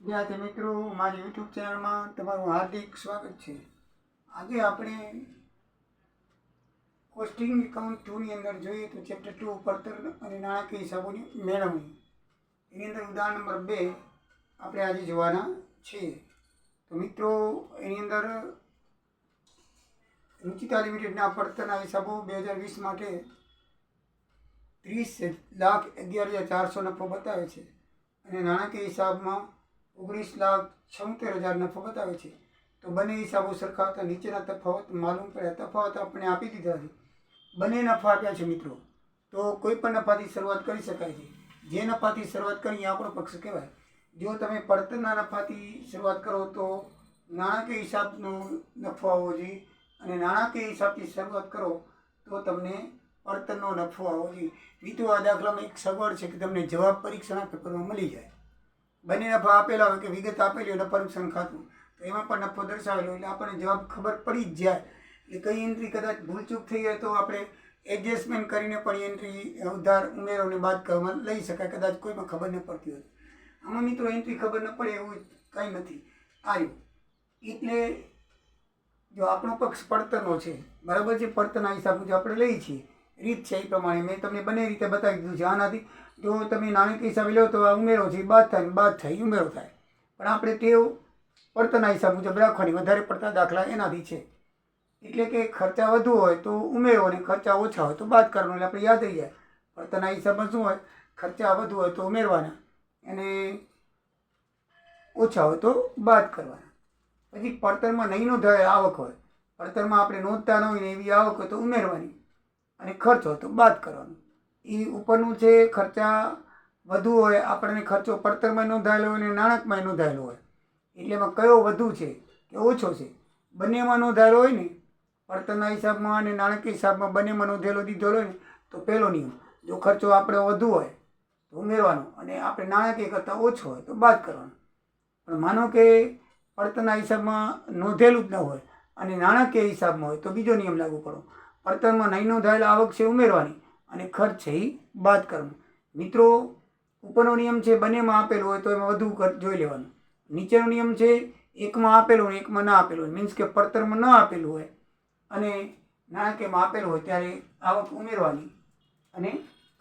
વિદ્યાર્થી મિત્રો, મારી યુટ્યુબ ચેનલમાં તમારું હાર્દિક સ્વાગત છે. આજે આપણે કોસ્ટિંગ એકાઉન્ટ 2ની અંદર જોઈએ તો ચેપ્ટર 2 પડતર અને નાણાકીય હિસાબોની મેળવણી, એની અંદર ઉદાહરણ નંબર 2 આપણે આજે જોવાના છીએ. તો મિત્રો, એની અંદર રૂચિતા લિમિટેડના પડતરના હિસાબો 2020 માટે 30,11,400 નફો બતાવે છે અને નાણાકીય હિસાબમાં 19,76,000 નફો બતાવે છે. તો બંને હિસાબો સરખાવતા નીચેના તફાવત માલુમ પડ્યા. તફાવત આપણે આપી દીધા છે. બંને નફા આપ્યા છે મિત્રો. તો કોઈ પણ નફાથી શરૂઆત કરી શકાય છે. જે નફાથી શરૂઆત કરીએ આપણો પક્ષ કહેવાય. જો તમે પડતરના નફાથી શરૂઆત કરો તો નાણાકીય હિસાબનો નફો આવવો જોઈએ, અને નાણાકીય હિસાબથી શરૂઆત કરો તો તમને પડતરનો નફો આવવો જોઈએ. મિત્રો, આ દાખલામાં એક સગવડ છે કે તમને જવાબ પરીક્ષાના પેપરમાં મળી જાય. બંને નફા આપેલા હોય કે વિગત આપેલી હોય નફા નુકસાન ખાતું, તો એમાં પણ નફો દર્શાવેલો એટલે આપણને જવાબ ખબર પડી જ જાય. એટલે કઈ એન્ટ્રી કદાચ ભૂલચૂક થઈ જાય તો આપણે એડજસ્ટમેન્ટ કરીને પણ એન્ટ્રી ઉધાર ઉમેરોને બાદ કરવામાં લઈ શકાય, કદાચ કોઈમાં ખબર ન પડતી હોય. આમાં મિત્રો એન્ટ્રી ખબર ન પડે એવું કંઈ નથી આવ્યું. એટલે જો આપણો પક્ષ પડતરનો છે, બરાબર છે, પડતરના હિસાબ મુજબ આપણે લઈએ છીએ. રીત છે એ પ્રમાણે મેં તમને બંને રીતે બતાવી દીધું છે. આનાથી જો તમે નાણાકીય હિસાબે લો તો આ ઉમેરો છે, બાદ થાય, બાદ થાય ઉમેરો થાય. પણ આપણે ટેવ પડતરના હિસાબ મુજબ રાખવાની. વધારે પડતા દાખલા એનાથી છે. એટલે કે ખર્ચા વધુ હોય તો ઉમેરો અને ખર્ચા ઓછા હોય તો બાદ કરવાનો, એટલે આપણે યાદ રહી જાય. પડતરના હિસાબમાં શું હોય? ખર્ચા વધુ હોય તો ઉમેરવાના અને ઓછા હોય તો બાદ કરવાના. પછી પડતરમાં નહીં નોંધાયેલ આવક હોય, પડતરમાં આપણે નોંધતા ન હોય ને એવી આવક હોય તો ઉમેરવાની અને ખર્ચ હોય તો બાદ કરવાનો. એ ઉપરનું છે. ખર્ચા વધુ હોય, આપણને ખર્ચો પડતરમાં નોંધાયેલો હોય અને નાણાકમાં નોંધાયેલો હોય, એટલે એમાં કયો વધુ છે કે ઓછો છે? બંનેમાં નોંધાયેલો હોય ને, પડતરના હિસાબમાં અને નાણાકીય હિસાબમાં બંનેમાં નોંધેલો દીધેલો હોય ને, તો પહેલો નિયમ, જો ખર્ચો આપણે વધુ હોય તો ઉમેરવાનો અને આપણે નાણાકીય કરતાં ઓછો હોય તો બાદ કરવાનો. પણ માનો કે પડતરના હિસાબમાં નોંધેલું જ ન હોય અને નાણાકીય હિસાબમાં હોય તો બીજો નિયમ લાગુ કરો. પડતરમાં નહીં નોંધાયેલા આવક છે ઉમેરવાની અને ખર્ચ છે એ બાદ કરવાનું. મિત્રો, ઉપરનો નિયમ છે બંનેમાં આપેલું હોય તો એમાં વધુ જોઈ લેવાનું. નીચેનો નિયમ છે એકમાં આપેલું હોય એકમાં ના આપેલું હોય. મીન્સ કે પડતરમાં ન આપેલું હોય અને નાણાકીયમાં આપેલું હોય ત્યારે આવક ઉમેરવાની અને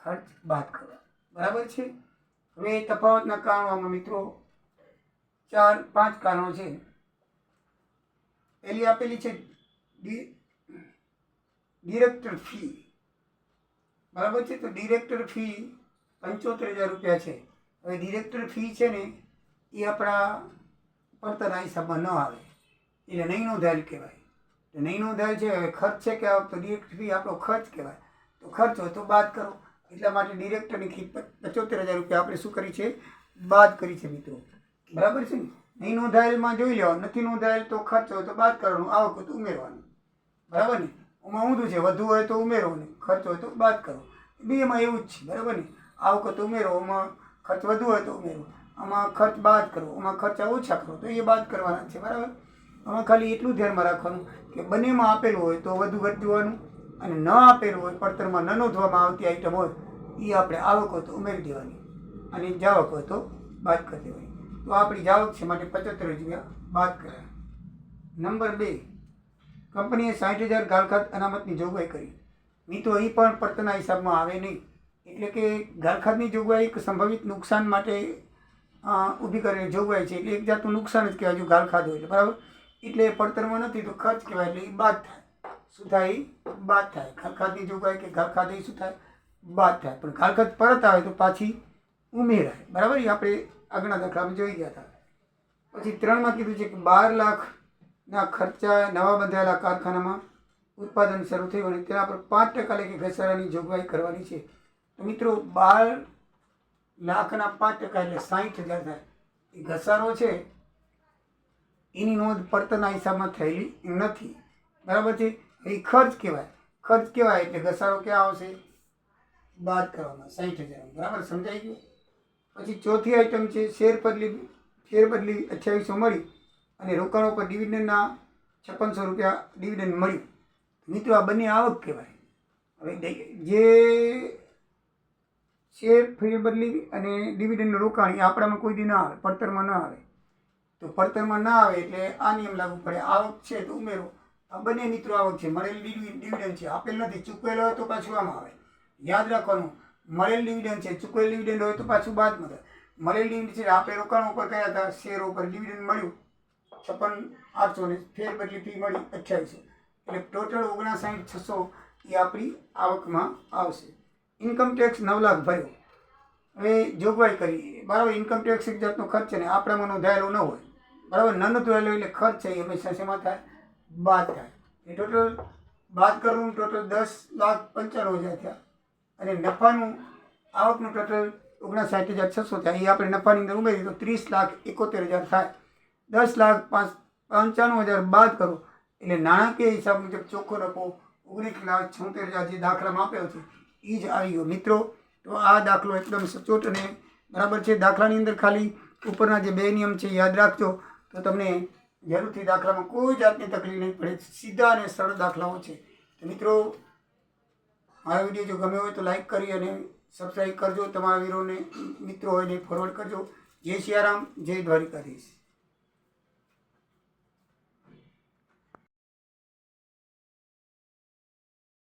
ખર્ચ બાદ કરવાનો. બરાબર છે. હવે તફાવતના કારણોમાં મિત્રો 4-5 કારણો છે. પહેલી આપેલી છે ડિરેક્ટર ફી. બરાબર છે. તો ડિરેક્ટર ફી 75,000 રૂપિયા છે. હવે ડિરેક્ટર ફી છે ને એ આપણા પડતરના હિસાબમાં ન આવે, એટલે નહીં નોંધાયેલ કહેવાય. તો નહીં નોંધાયેલ છે. હવે ખર્ચ છે કે તો ડિરેક્ટર ફી આપણો ખર્ચ કહેવાય. તો ખર્ચ હોય તો બાદ કરો. એટલા માટે ડિરેક્ટરની ફી 75,000 રૂપિયા આપણે શું કરી છે? બાદ કરી છે મિત્રો. બરાબર છે ને. નહીં નોંધાયેલમાં જોઈ લેવાનું. નથી નોંધાયેલ તો ખર્ચ હોય તો બાદ કરવાનું, આવક હોય તો ઉમેરવાનું. બરાબર ને. એમાં ઊંધું છે, વધુ હોય તો ઉમેરો ને ખર્ચ હોય તો બાદ કરો. બેમાં એવું જ છે. બરાબર ને. આવક હોય તો ઉમેરો, એમાં ખર્ચ વધુ હોય તો ઉમેરો, આમાં ખર્ચ બાદ કરો, આમાં ખર્ચા ઓછા કરો તો એ બાદ કરવાના છે. બરાબર. આમાં ખાલી એટલું ધ્યાનમાં રાખવાનું કે બંનેમાં આપેલું હોય તો વધુ વધવાનું અને ન આપેલું હોય, પડતરમાં ન નોંધવામાં આવતી આઈટમ હોય એ આપણે આવક હોય તો ઉમેરી દેવાની અને જાવક હોય તો બાદ કરી દેવાની. તો આપણી જાવક છે માટે 75,000 રૂપિયા બાદ કર્યા. નંબર 2, કંપનીએ 60,000 ગાળખાત અનામતની જોગવાઈ કરી. મિત્રો, એ પણ પડતરના હિસાબમાં આવે નહીં. એટલે કે ગાળખાતની જોગવાઈ એક સંભવિત નુકસાન માટે ઊભી કરેલી જોગવાઈ છે. એટલે એક જાતનું નુકસાન જ કહેવાય જો ગાળખાત હોય એટલે. બરાબર. એટલે પડતરમાં નથી તો ખર્ચ કહેવાય. એટલે એ બાદ થાય. શું થાય? બાદ થાય. ગાળખાતની જોગવાઈ કે ગાળખાત એ શું થાય? બાદ થાય. પણ ગાળખાત પરત આવે તો પાછી ઉમેરાય. બરાબર. એ આપણે આગળના દાખલામાં જોઈ ગયા હતા. પછી 3માં કીધું છે કે 12 લાખના ખર્ચા નવા બંધાયેલા કારખાનામાં ઉત્પાદન શરૂ થયું અને તેના પર 5% લેખે ઘસારાની જોગવાઈ કરવાની છે. તો મિત્રો, 12 લાખના 5% એટલે 60,000 થાય. એ ઘસારો છે એની નોંધ પડતરના હિસાબમાં થયેલી નથી. બરાબર છે. એ ખર્ચ કહેવાય. ખર્ચ કહેવાય એટલે ઘસારો ક્યાં આવશે? બાદ કરવામાં 60,000. બરાબર. સમજાઈ ગયું. પછી ચોથી આઈટમ છે ફેરબદલી 2800 મળી અને રોકાણો પર ડિવિડન્ડના 5600 રૂપિયા ડિવિડન્ડ મળ્યું. મિત્રો, આ બંને આવક કહેવાય. હવે જે શેર ફેરબદલી અને ડિવિડન્ડનું રોકાણ એ આપણામાં કોઈ દી ના આવે, પડતરમાં ન આવે. તો પડતરમાં ના આવે એટલે આ નિયમ લાગુ પડે. આવક છે તો ઉમેરો. આ બંને મિત્રો આવક છે, મળેલ ડિવિડન્ડ છે, આપેલ નથી, ચૂકવેલો હોય તો પાછું આમાં આવે. યાદ રાખવાનું, મળેલ ડિવિડન્ડ છે, ચૂકવેલ ડિવિડન્ડ હોય તો પાછું બાદમાં થાય. મળેલ ડિવિડન્ડ છે, આપણે રોકાણ ઉપર કયા હતા, શેરો ઉપર ડિવિડન્ડ મળ્યું 56,800 ને ફેરબદલી ફી મળી 2800, એટલે ટોટલ 59,600 એ આપણી આવકમાં આવશે. ઇન્કમ ટેક્સ 9 લાખ ભર્યો. હવે જોગવાઈ કરી, બરાબર. ઇન્કમ ટેક્સ એક જાતનો ખર્ચ છે ને આપણામાં નોંધાયેલો ન હોય, બરાબર. ન નોંધાયેલો એટલે ખર્ચ છે એ હંમેશા શેમાં થાય, બાદ થાય. એ ટોટલ બાદ કરવું, ટોટલ 10,95,000 થયા. અને નફાનું આવકનું ટોટલ 59,600 થયા. એ આપણે નફાની અંદર ઉમેરી તો 30,71,000 થાય. 10,95,000 બાદ કરો એટલે નાણાકીય હિસાબ મુજબ ચોખ્ખો નફો 19,76,000 જે દાખલામાં આપ્યો છે એ જ આવી ગયો મિત્રો. તો આ દાખલો એકદમ સચોટ અને બરાબર છે. દાખલાની અંદર ખાલી ઉપરના જે 2 નિયમ છે યાદ રાખજો તો તમને જરૂરથી દાખલામાં કોઈ જાતની તકલીફ નહીં પડે. સીધા અને સરળ દાખલાઓ છે. તો મિત્રો, મારો વિડીયો જો ગમ્યો હોય તો લાઈક કરી અને સબસ્ક્રાઈબ કરજો. તમારા વીરોને મિત્રો હોય ને ફોરવર્ડ કરજો. જય સિયારામ, જય દ્વારિકાધીશ.